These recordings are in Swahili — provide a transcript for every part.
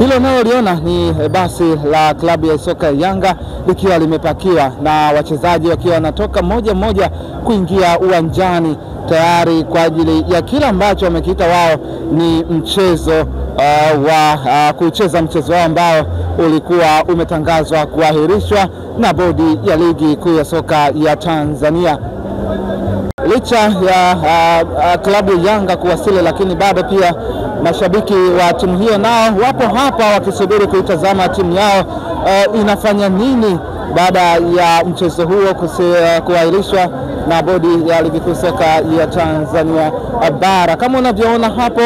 Hilo unaloliona ni basi la klabu ya soka ya Yanga likiwa limepakiwa na wachezaji wakiwa wanatoka moja kuingia uwanjani tayari kwa ajili ya kila ambacho wamekiita wao ni mchezo wa kucheza mchezo wao ambao ulikuwa umetangazwa kuahirishwa na bodi ya ligi kuu ya soka ya Tanzania. Licha ya klabu ya Yanga kuwasili, lakini bado pia mashabiki wa timu hiyo nao wapo hapa wakisubiri kuitazama timu yao inafanya nini baada ya mchezo huo kuahirishwa na bodi ya ligi kuu soka ya Tanzania bara. Kama unavyoona hapo,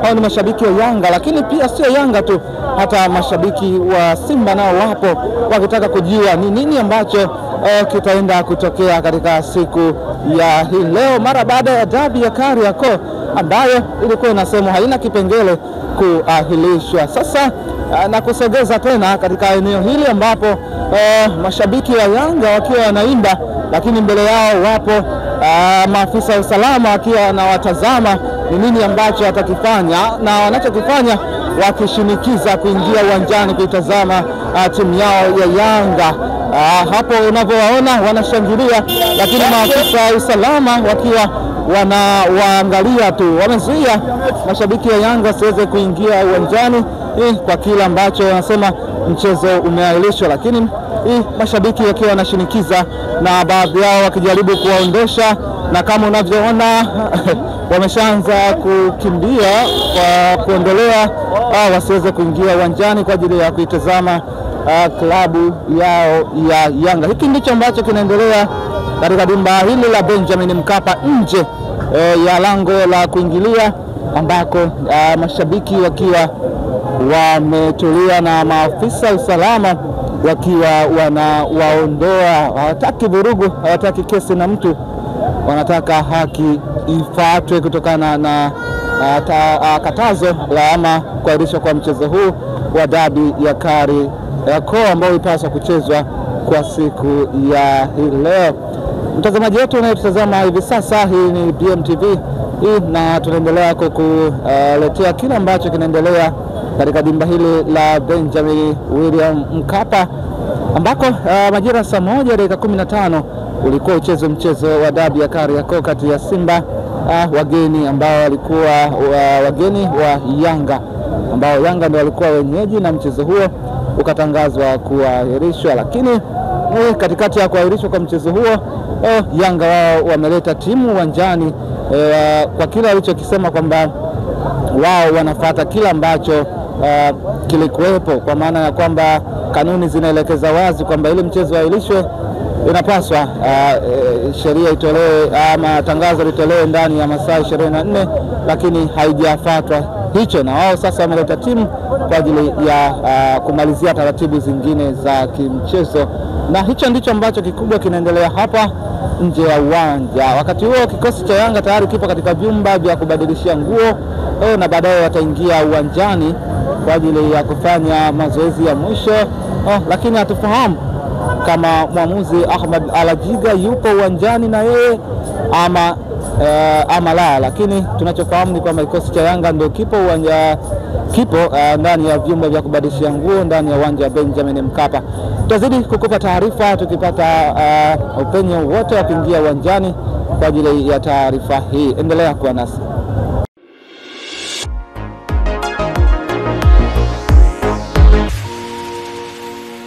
hao ni mashabiki wa Yanga, lakini pia sio Yanga tu, hata mashabiki wa Simba nao wapo wakitaka kujua ni nini ambacho kitaenda kutokea katika siku ya hii leo mara baada ya dabi ya Kariakoo ambayo ilikuwa inasemwa haina kipengele kuahirishwa. Sasa na kusogeza tena katika eneo hili ambapo mashabiki wa Yanga wakiwa wanaimba, lakini mbele yao wapo maafisa wa usalama wakiwa wanawatazama ni nini ambacho watakifanya, na wanachokifanya wakishinikiza kuingia uwanjani kuitazama timu yao ya Yanga. Hapo unavyowaona wanashangilia, lakini maafisa wa usalama wakiwa wanawaangalia tu, wamezuia mashabiki wa Yanga wasiweze kuingia uwanjani kwa kila ambacho wanasema mchezo umeahirishwa, lakini mashabiki wakiwa wanashinikiza na baadhi yao wakijaribu kuwaondosha, na kama unavyoona wameshaanza kukimbia kwa kuondolewa wasiweze kuingia uwanjani kwa ajili ya kuitazama klabu yao ya Yanga. Hiki ndicho ambacho kinaendelea katika dimba hili la Benjamin Mkapa nje ya lango la kuingilia, ambako mashabiki wakiwa wametulia na maafisa usalama wakiwa wanawaondoa. Hawataki vurugu, hawataki kesi na mtu, wanataka haki ifuatwe kutokana na katazo la ama kuahirishwa kwa mchezo huu wa dabi ya Kariakoo ambao ulipaswa kuchezwa kwa siku ya hii leo. Mtazamaji wetu unayetazama hivi sasa, hii ni BMTV na tunaendelea kukuletea kile ambacho kinaendelea katika dimba hili la Benjamin William Mkapa, ambako majira saa 1:15 ulikuwa mchezo wa dabi ya Kariakoo kati ya Simba wageni ambao walikuwa wageni wa Yanga, ambao Yanga ndio walikuwa wenyeji, na mchezo huo ukatangazwa kuahirishwa. Lakini katikati ya kuahirishwa kwa mchezo huo Yanga wao wameleta timu uwanjani kwa kile walichokisema kwamba wao wanafuata kila ambacho kilikuwepo, kwa maana ya kwamba kanuni zinaelekeza wazi kwamba ili mchezo uahirishwe inapaswa sheria itolewe ama tangazo litolewe ndani ya masaa 24, lakini haijafuatwa hicho, na wao sasa wameleta timu kwa ajili ya kumalizia taratibu zingine za kimchezo, na hicho ndicho ambacho kikubwa kinaendelea hapa nje ya uwanja. Wakati huo kikosi cha Yanga tayari kipo katika vyumba vya kubadilishia nguo na baadaye wataingia uwanjani kwa ajili ya kufanya mazoezi ya mwisho, lakini hatufahamu kama mwamuzi Ahmad Alajiga yupo uwanjani na yeye ama la, lakini tunachofahamu ni kwamba kikosi cha Yanga ndio kipo ndani ya vyumba vya kubadilishia nguo ndani ya uwanja wa Benjamin Mkapa. Tutazidi kukupa taarifa tukipata upenyo wote wa kuingia uwanjani kwa ajili ya taarifa hii. Endelea kuwa nasi.